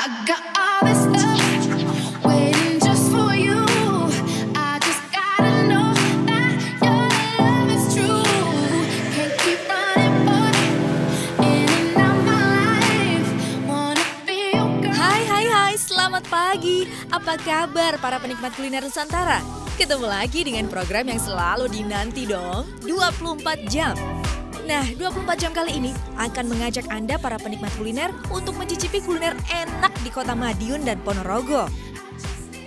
I got all this love waiting just for you. I just gotta know that your love is true. Can't keep running, boy, in and out my life. Wanna be your girl. Hai, selamat pagi. Apa kabar para penikmat kuliner Nusantara? Ketemu lagi dengan program yang selalu dinanti dong, 24 jam. Nah, 24 jam kali ini akan mengajak Anda para penikmat kuliner untuk mencicipi kuliner enak di kota Madiun dan Ponorogo.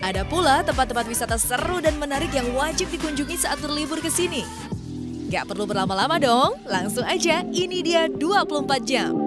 Ada pula tempat-tempat wisata seru dan menarik yang wajib dikunjungi saat berlibur ke sini. Gak perlu berlama-lama dong, langsung aja ini dia 24 jam.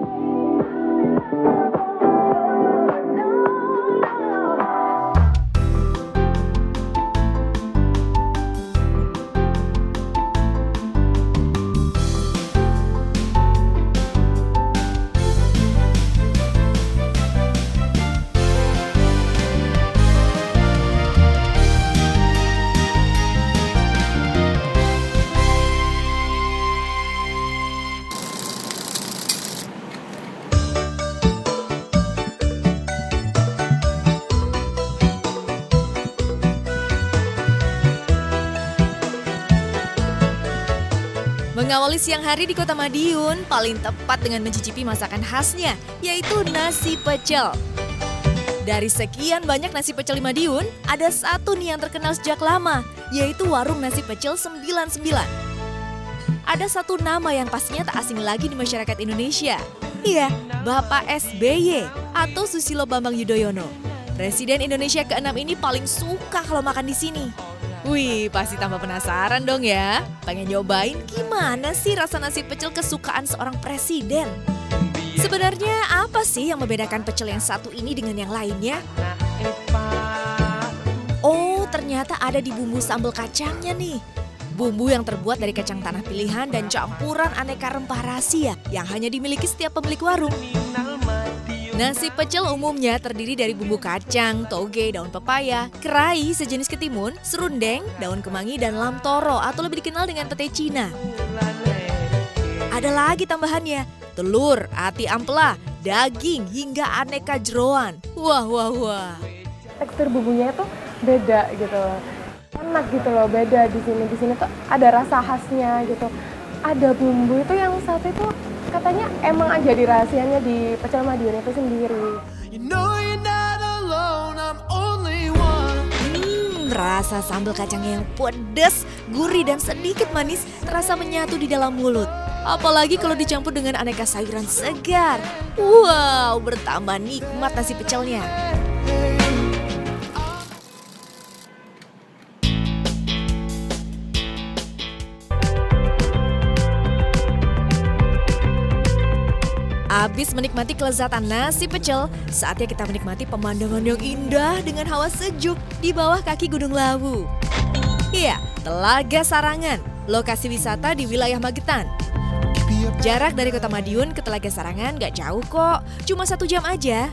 Mengawali siang hari di kota Madiun, paling tepat dengan mencicipi masakan khasnya, yaitu nasi pecel. Dari sekian banyak nasi pecel di Madiun, ada satu nih yang terkenal sejak lama, yaitu warung nasi pecel 99. Ada satu nama yang pastinya tak asing lagi di masyarakat Indonesia. Iya, Bapak SBY atau Susilo Bambang Yudhoyono. Presiden Indonesia ke-6 ini paling suka kalau makan di sini. Wih, pasti tambah penasaran dong ya. Pengen nyobain gimana sih rasa nasi pecel kesukaan seorang presiden? Sebenarnya apa sih yang membedakan pecel yang satu ini dengan yang lainnya? Oh, ternyata ada di bumbu sambal kacangnya nih. Bumbu yang terbuat dari kacang tanah pilihan dan campuran aneka rempah rahasia yang hanya dimiliki setiap pemilik warung. Nasi pecel umumnya terdiri dari bumbu kacang, toge, daun pepaya, kerai sejenis ketimun, serundeng, daun kemangi, dan lam toro atau lebih dikenal dengan pete Cina. Ada lagi tambahannya, telur, ati ampela, daging, hingga aneka jeroan. Wah. Tekstur bumbunya itu beda gitu loh. Enak gitu loh, beda di sini. Di sini tuh ada rasa khasnya gitu. Ada bumbu itu yang satu itu katanya emang jadi rahasianya di pecel Madiun itu sendiri. Rasa sambal kacangnya yang pedas, gurih dan sedikit manis terasa menyatu di dalam mulut. Apalagi kalau dicampur dengan aneka sayuran segar. Wow, bertambah nikmat nasi pecelnya. Habis menikmati kelezatan nasi pecel, saatnya kita menikmati pemandangan yang indah dengan hawa sejuk di bawah kaki Gunung Lawu. Iya, Telaga Sarangan, lokasi wisata di wilayah Magetan. Jarak dari kota Madiun ke Telaga Sarangan gak jauh kok, cuma 1 jam aja.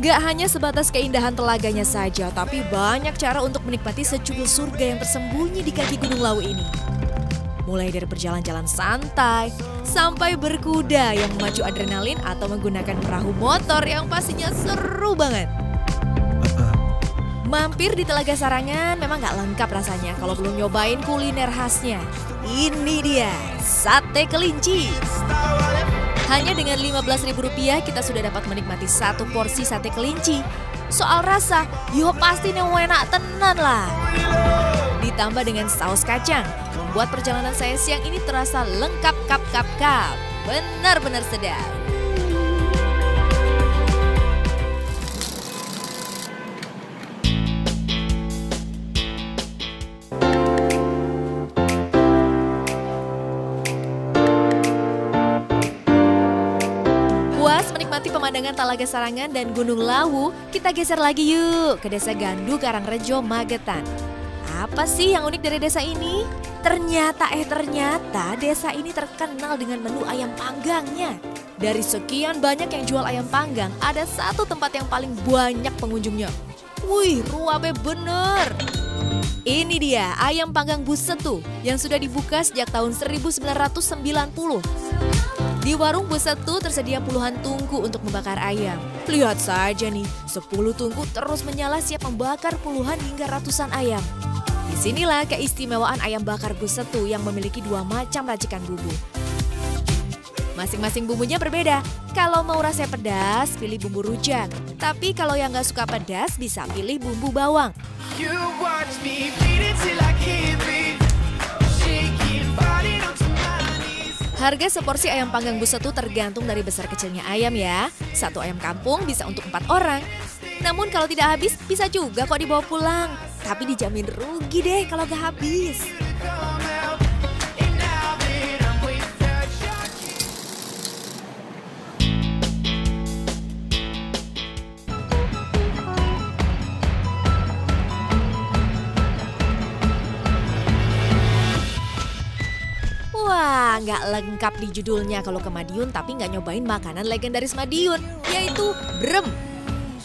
Gak hanya sebatas keindahan telaganya saja, tapi banyak cara untuk menikmati secukupnya surga yang tersembunyi di kaki Gunung Lawu ini. Mulai dari berjalan-jalan santai, sampai berkuda yang memacu adrenalin atau menggunakan perahu motor yang pastinya seru banget. Mampir di Telaga Sarangan memang gak lengkap rasanya kalau belum nyobain kuliner khasnya. Ini dia, sate kelinci. Hanya dengan Rp15.000 kita sudah dapat menikmati satu porsi sate kelinci. Soal rasa, yo pasti enak tenan lah. Ditambah dengan saus kacang, membuat perjalanan saya siang ini terasa lengkap kap. Benar-benar sedap. Puas menikmati pemandangan Telaga Sarangan dan Gunung Lawu, kita geser lagi yuk ke Desa Gandu, Karangrejo, Magetan. Apa sih yang unik dari desa ini? Ternyata desa ini terkenal dengan menu ayam panggangnya. Dari sekian banyak yang jual ayam panggang, ada satu tempat yang paling banyak pengunjungnya. Wih, ruame bener. Ini dia ayam panggang Bu Setu yang sudah dibuka sejak tahun 1990. Di warung Bu Setu tersedia puluhan tungku untuk membakar ayam. Lihat saja nih, 10 tungku terus menyala siap membakar puluhan hingga ratusan ayam. Disinilah keistimewaan ayam bakar Bu Setu yang memiliki 2 macam racikan bumbu. Masing-masing bumbunya berbeda. Kalau mau rasanya pedas, pilih bumbu rujak. Tapi kalau yang nggak suka pedas, bisa pilih bumbu bawang. You watch me beat it till I can't breathe. Shaking body down to my knees. Harga seporsi ayam panggang Bu Setu tergantung dari besar kecilnya ayam ya. Satu ayam kampung bisa untuk 4 orang. Namun kalau tidak habis, bisa juga kok dibawa pulang. Tapi dijamin rugi deh kalau nggak habis. Come out. And now that I'm with the shot. Wah, nggak lengkap di judulnya kalau ke Madiun tapi nggak nyobain makanan legendaris Madiun, yaitu brem.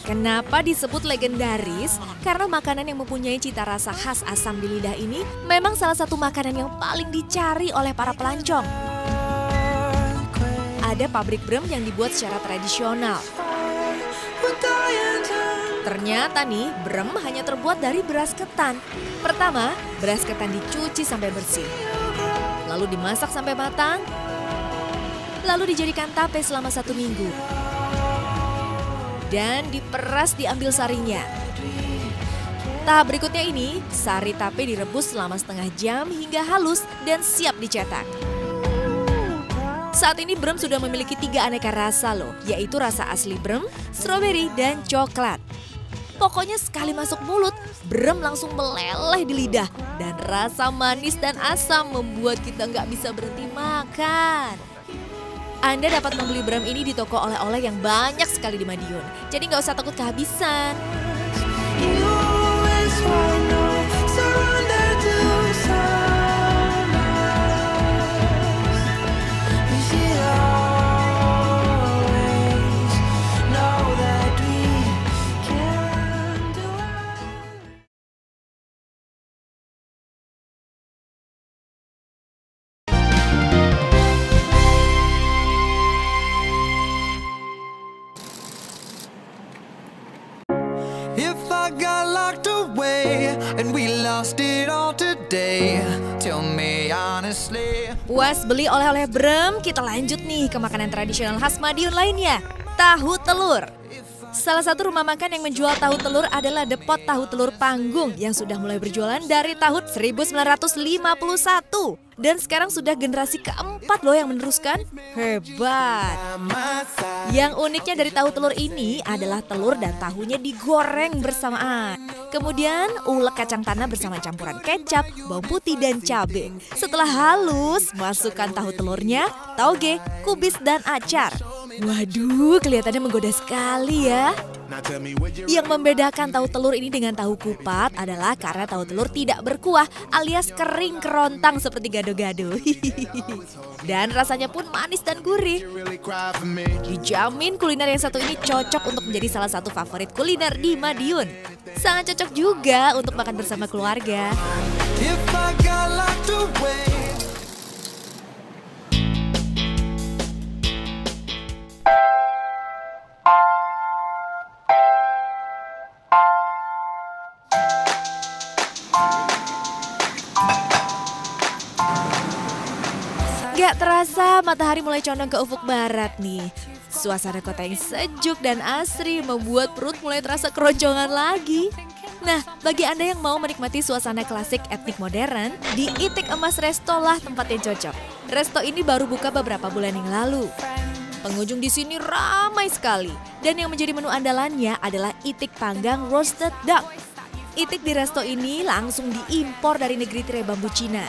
Kenapa disebut legendaris? Karena makanan yang mempunyai cita rasa khas asam di lidah ini memang salah satu makanan yang paling dicari oleh para pelancong. Ada pabrik brem yang dibuat secara tradisional. Ternyata nih, brem hanya terbuat dari beras ketan. Pertama, beras ketan dicuci sampai bersih. Lalu dimasak sampai matang, lalu dijadikan tape selama 1 minggu. Dan diperas diambil sarinya. Tahap berikutnya ini, sari tape direbus selama setengah jam hingga halus dan siap dicetak. Saat ini brem sudah memiliki 3 aneka rasa loh, yaitu rasa asli brem, stroberi, dan coklat. Pokoknya sekali masuk mulut, brem langsung meleleh di lidah. Dan rasa manis dan asam membuat kita nggak bisa berhenti makan. Anda dapat membeli brem ini di toko oleh-oleh yang banyak sekali di Madiun. Jadi nggak usah takut kehabisan. You always wanna surrender to someone else. We should always know that we can do it. If I got locked away and we lost it all today, tell me honestly. Puas beli oleh-oleh brem, kita lanjut nih ke makanan tradisional khas Madiun lainnya, tahu telur. Salah satu rumah makan yang menjual tahu telur adalah Depot Tahu Telur Panggung yang sudah mulai berjualan dari tahun 1951. Dan sekarang sudah generasi keempat loh yang meneruskan. Hebat. Yang uniknya dari tahu telur ini adalah telur dan tahunya digoreng bersamaan. Kemudian ulek kacang tanah bersama campuran kecap, bawang putih dan cabai. Setelah halus, masukkan tahu telurnya, tauge, kubis dan acar. Waduh, kelihatannya menggoda sekali ya. Yang membedakan tahu telur ini dengan tahu kupat adalah karena tahu telur tidak berkuah alias kering kerontang seperti gado-gado. Dan rasanya pun manis dan gurih. Dijamin kuliner yang satu ini cocok untuk menjadi salah satu favorit kuliner di Madiun. Sangat cocok juga untuk makan bersama keluarga. If I got locked away. Gak terasa matahari mulai condong ke ufuk barat nih. Suasana kota yang sejuk dan asri membuat perut mulai terasa keroncongan lagi. Nah, bagi Anda yang mau menikmati suasana klasik etnik modern, di Itik Emas Resto lah tempat yang cocok. Resto ini baru buka beberapa bulan yang lalu. Pengunjung di sini ramai sekali. Dan yang menjadi menu andalannya adalah itik panggang roasted duck. Itik di resto ini langsung diimpor dari negeri tirai bambu Cina.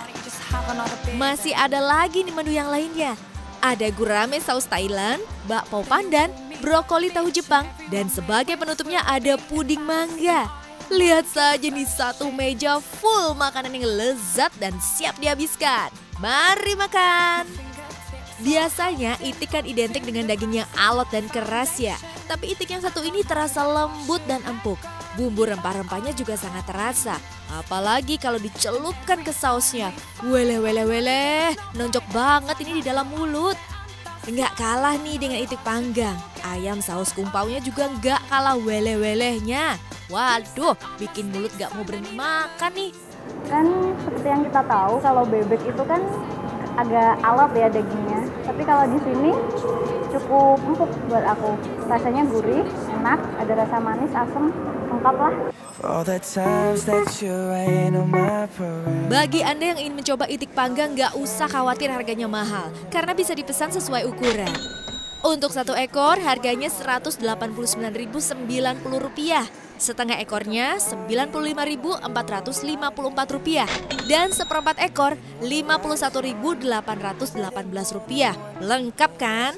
Masih ada lagi nih menu yang lainnya. Ada gurame saus Thailand, bakpao pandan, brokoli tahu Jepang, dan sebagai penutupnya ada puding mangga. Lihat saja nih, satu meja full makanan yang lezat dan siap dihabiskan. Mari makan! Biasanya itik kan identik dengan daging yang alot dan keras ya. Tapi itik yang satu ini terasa lembut dan empuk. Bumbu rempah-rempahnya juga sangat terasa. Apalagi kalau dicelupkan ke sausnya. Weleh, weleh, weleh. Nonjok banget ini di dalam mulut. Nggak kalah nih dengan itik panggang, ayam saus kumpaunya juga nggak kalah weleh-welehnya. Waduh, bikin mulut nggak mau berhenti makan nih. Kan seperti yang kita tahu kalau bebek itu kan agak alot ya dagingnya. Tapi kalau di sini cukup empuk buat aku. Rasanya gurih, enak, ada rasa manis, asam, lengkap lah. Bagi Anda yang ingin mencoba itik panggang nggak usah khawatir harganya mahal, karena bisa dipesan sesuai ukuran. Untuk satu ekor harganya Rp189.090, setengah ekornya Rp95.454 dan seperempat ekor Rp51.818. Lengkap kan?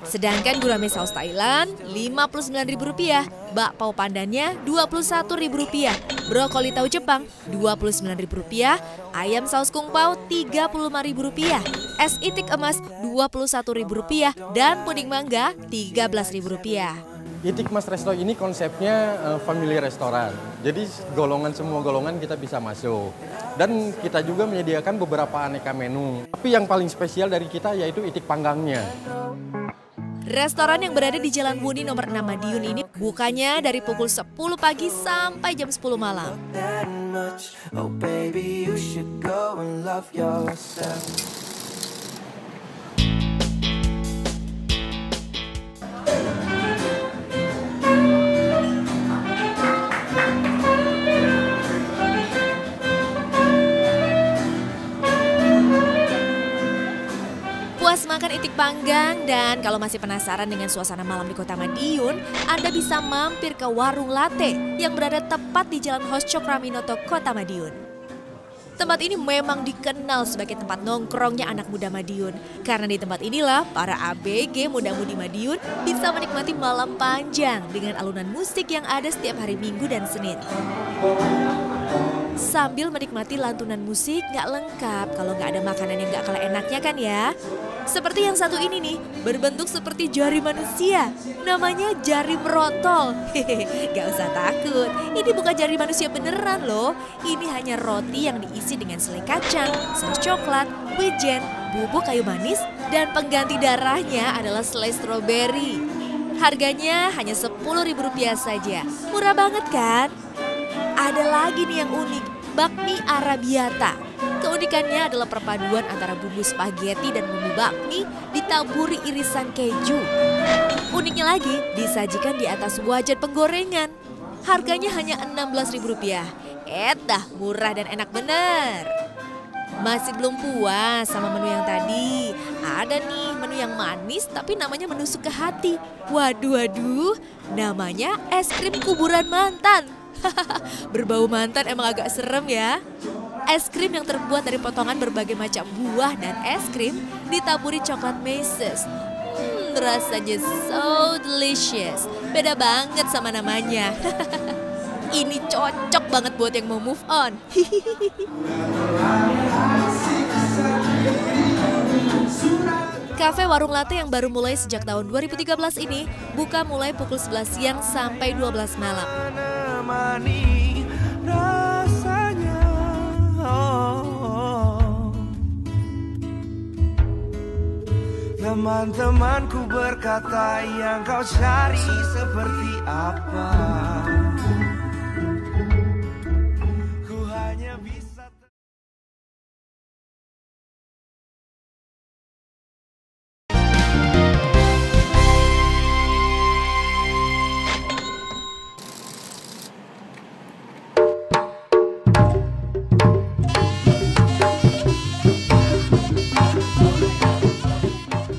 Sedangkan gurame saus Thailand Rp59.000, bakpao pandannya Rp21.000, brokoli tahu Jepang Rp29.000, ayam saus kungpao Rp35.000, es itik emas Rp21.000 dan puding mangga Rp13.000. Itik Mas Resto ini konsepnya family restoran. Jadi semua golongan kita bisa masuk. Dan kita juga menyediakan beberapa aneka menu. Tapi yang paling spesial dari kita yaitu itik panggangnya. Restoran yang berada di Jalan Buni nomor 6 Madiun ini bukanya dari pukul 10 pagi sampai jam 10 malam. Puas makan itik panggang dan kalau masih penasaran dengan suasana malam di Kota Madiun, Anda bisa mampir ke Warung Latte yang berada tepat di Jalan Hos Cokraminoto, Kota Madiun. Tempat ini memang dikenal sebagai tempat nongkrongnya anak muda Madiun. Karena di tempat inilah para ABG muda-mudi Madiun bisa menikmati malam panjang dengan alunan musik yang ada setiap hari Minggu dan Senin. Sambil menikmati lantunan musik nggak lengkap kalau nggak ada makanan yang nggak kalah enaknya kan ya. Seperti yang satu ini nih, berbentuk seperti jari manusia. Namanya jari merotol. Hehehe, gak usah takut. Ini bukan jari manusia beneran loh. Ini hanya roti yang diisi dengan selai kacang, saus coklat, wijen, bubuk kayu manis, dan pengganti darahnya adalah selai stroberi. Harganya hanya Rp10.000 saja. Murah banget kan? Ada lagi nih yang unik, bakmi Arabiata. Keunikannya adalah perpaduan antara bumbu spaghetti dan bumbu bakmi ditaburi irisan keju. Uniknya lagi, disajikan di atas wajan penggorengan. Harganya hanya Rp16.000. Dah murah dan enak bener. Masih belum puas sama menu yang tadi. Ada nih menu yang manis tapi namanya menusuk ke hati. Waduh, namanya es krim kuburan mantan. Berbau mantan emang agak serem ya. Es krim yang terbuat dari potongan berbagai macam buah dan es krim ditaburi coklat meses. Rasanya so delicious. Beda banget sama namanya. Ini cocok banget buat yang mau move on. Cafe Warung Latte yang baru mulai sejak tahun 2013 ini buka mulai pukul 11 siang sampai 12 malam. Teman-temanku berkata yang kau cari seperti apa. Ku hanya bisa.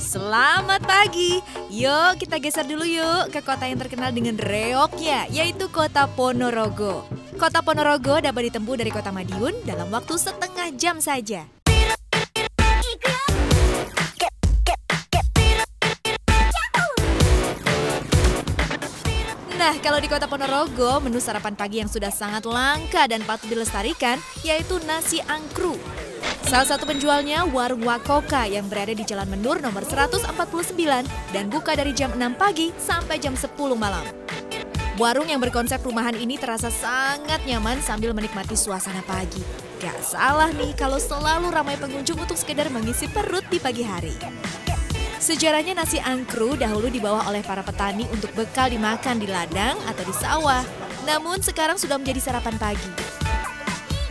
Selamat pagi, yuk kita geser dulu yuk ke kota yang terkenal dengan reoknya, yaitu kota Ponorogo. Kota Ponorogo dapat ditempuh dari kota Madiun dalam waktu setengah jam saja. Nah, kalau di kota Ponorogo, menu sarapan pagi yang sudah sangat langka dan patut dilestarikan, yaitu nasi angkru. Salah satu penjualnya Warung Wakoka yang berada di Jalan Menur nomor 149 dan buka dari jam 6 pagi sampai jam 10 malam. Warung yang berkonsep rumahan ini terasa sangat nyaman sambil menikmati suasana pagi. Gak salah nih kalau selalu ramai pengunjung untuk sekedar mengisi perut di pagi hari. Sejarahnya nasi angkru dahulu dibawa oleh para petani untuk bekal dimakan di ladang atau di sawah. Namun sekarang sudah menjadi sarapan pagi.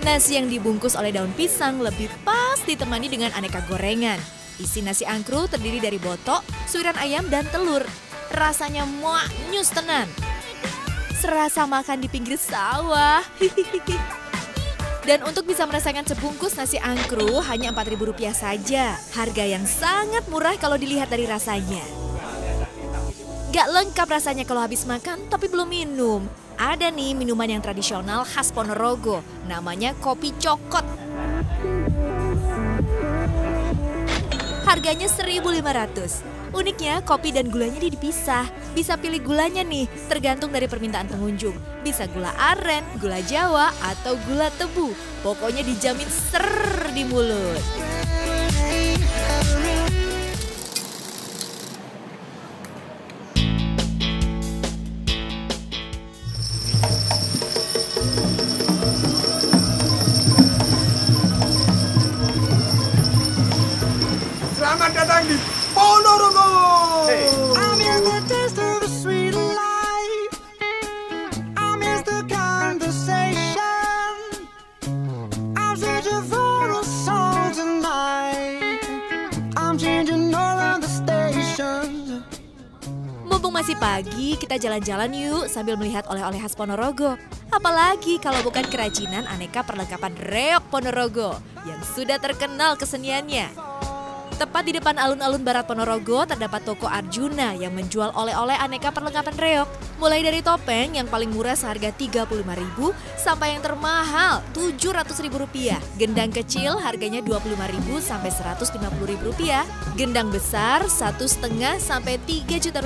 Nasi yang dibungkus oleh daun pisang lebih pas ditemani dengan aneka gorengan. Isi nasi angkru terdiri dari botok, suiran ayam, dan telur. Rasanya muanyus tenan. Serasa makan di pinggir sawah. Dan untuk bisa merasakan sebungkus nasi angkru hanya Rp4.000 saja. Harga yang sangat murah kalau dilihat dari rasanya. Gak lengkap rasanya kalau habis makan tapi belum minum. Ada nih minuman yang tradisional khas Ponorogo, namanya kopi cokot. Harganya Rp1.500. Uniknya kopi dan gulanya dipisah. Bisa pilih gulanya nih, tergantung dari permintaan pengunjung. Bisa gula aren, gula jawa, atau gula tebu. Pokoknya dijamin ser di mulut. Selamat datang di Ponorogo. I miss the taste of the sweet life. I miss the conversation. I'm searching for a song tonight. I'm changing all of the stations. Mumpung masih pagi, kita jalan-jalan yuk sambil melihat oleh-oleh khas Ponorogo. Apalagi kalau bukan kerajinan aneka perlengkapan reok Ponorogo yang sudah terkenal keseniannya. Tepat di depan alun-alun barat Ponorogo terdapat toko Arjuna yang menjual oleh-oleh aneka perlengkapan reok. Mulai dari topeng yang paling murah seharga Rp35.000 sampai yang termahal Rp700.000. Gendang kecil harganya Rp25.000 sampai Rp150.000. Gendang besar Rp1,5 sampai Rp3 juta.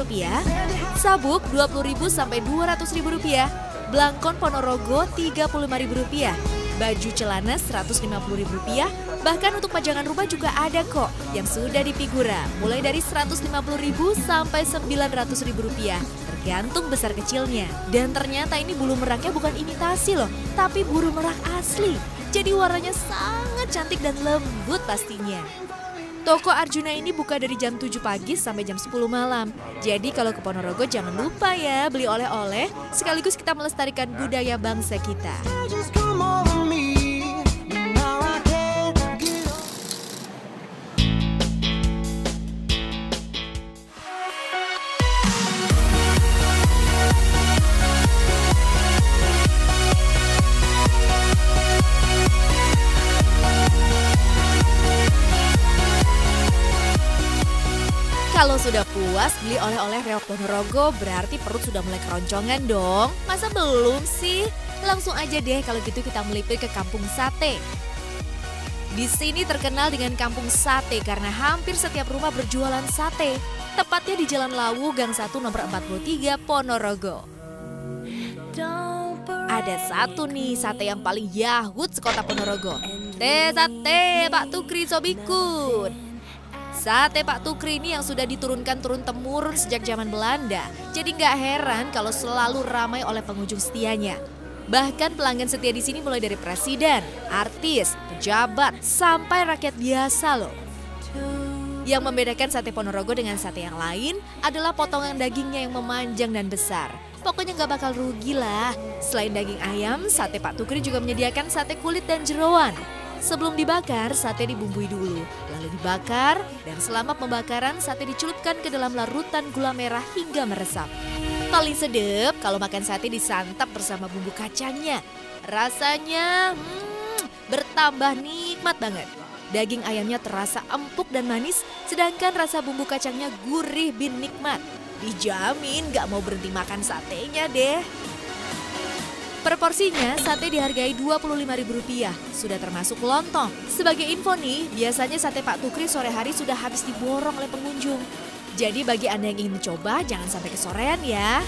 Sabuk Rp20.000 sampai Rp200.000. Blangkon Ponorogo Rp35.000. Baju celana Rp150.000, bahkan untuk pajangan rumah juga ada kok yang sudah difigura, mulai dari Rp150.000 sampai Rp900.000, tergantung besar kecilnya. Dan ternyata ini bulu meraknya bukan imitasi loh, tapi bulu merak asli. Jadi warnanya sangat cantik dan lembut pastinya. Toko Arjuna ini buka dari jam 7 pagi sampai jam 10 malam. Jadi kalau ke Ponorogo jangan lupa ya beli oleh-oleh, sekaligus kita melestarikan budaya bangsa kita. Just come over me. Now I can't get over. Kalau sudah puas beli oleh-oleh reok Ponorogo, berarti perut sudah mulai keroncongan dong. Masa belum sih? Langsung aja deh kalau gitu kita melipir ke Kampung Sate. Di sini terkenal dengan Kampung Sate karena hampir setiap rumah berjualan sate. Tepatnya di Jalan Lawu, Gang 1 nomor 43, Ponorogo. Ada satu nih sate yang paling yahut sekota Ponorogo. Sate Pak Tukri Sobikun. Sate Pak Tukri ini yang sudah diturunkan turun-temurun sejak zaman Belanda. Jadi nggak heran kalau selalu ramai oleh pengunjung setianya. Bahkan pelanggan setia di sini mulai dari presiden, artis, pejabat, sampai rakyat biasa loh. Yang membedakan sate Ponorogo dengan sate yang lain adalah potongan dagingnya yang memanjang dan besar. Pokoknya nggak bakal rugi lah. Selain daging ayam, sate Pak Tukri juga menyediakan sate kulit dan jeroan. Sebelum dibakar, sate dibumbui dulu, lalu dibakar, dan selama pembakaran sate dicelupkan ke dalam larutan gula merah hingga meresap. Paling sedap kalau makan sate disantap bersama bumbu kacangnya. Rasanya bertambah nikmat banget. Daging ayamnya terasa empuk dan manis, sedangkan rasa bumbu kacangnya gurih bin nikmat. Dijamin gak mau berhenti makan satenya deh. Per porsinya, sate dihargai Rp25.000, sudah termasuk lontong. Sebagai info nih, biasanya sate Pak Tukri sore hari sudah habis diborong oleh pengunjung. Jadi bagi Anda yang ingin mencoba, jangan sampai kesorean ya.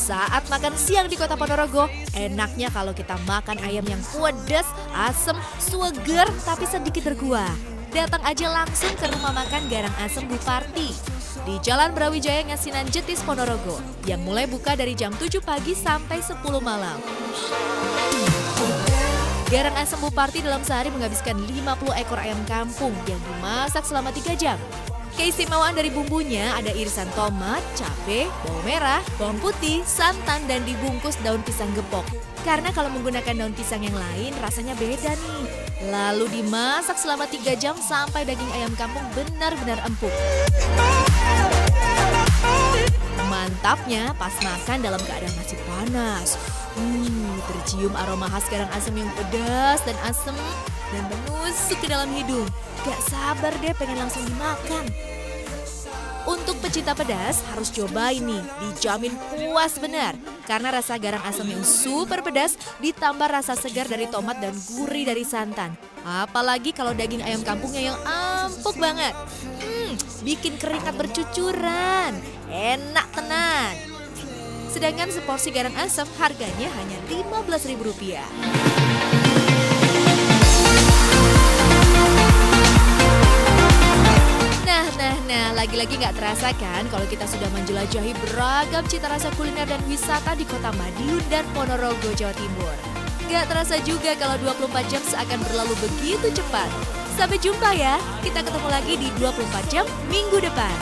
Saat makan siang di Kota Ponorogo, enaknya kalau kita makan ayam yang pedas, asem, sueger, tapi sedikit berkuah. Datang aja langsung ke rumah makan Garang Asem Buparti di Jalan Brawijaya Ngasinan Jetis Ponorogo yang mulai buka dari jam 7 pagi sampai 10 malam. Garang Asem Buparti dalam sehari menghabiskan 50 ekor ayam kampung yang dimasak selama 3 jam. Keistimewaan dari bumbunya ada irisan tomat, cabai, bawang merah, bawang putih, santan, dan dibungkus daun pisang gepok. Karena kalau menggunakan daun pisang yang lain rasanya beda nih. Lalu dimasak selama 3 jam sampai daging ayam kampung benar-benar empuk. Mantapnya pas makan dalam keadaan masih panas. Tercium aroma khas Garang Asem yang pedas dan asem dan menusuk ke dalam hidung. Gak sabar deh pengen langsung dimakan. Untuk pecinta pedas harus cobain nih, dijamin puas benar. Karena rasa Garang Asem yang super pedas ditambah rasa segar dari tomat dan gurih dari santan. Apalagi kalau daging ayam kampungnya yang empuk banget. Bikin keringat bercucuran, enak tenan. Sedangkan seporsi Garang Asem harganya hanya Rp15.000. Nah, lagi-lagi nggak terasa kan kalau kita sudah menjelajahi beragam cita rasa kuliner dan wisata di kota Madiun dan Ponorogo, Jawa Timur. Nggak terasa juga kalau 24 jam seakan berlalu begitu cepat. Sampai jumpa ya, kita ketemu lagi di 24 jam minggu depan.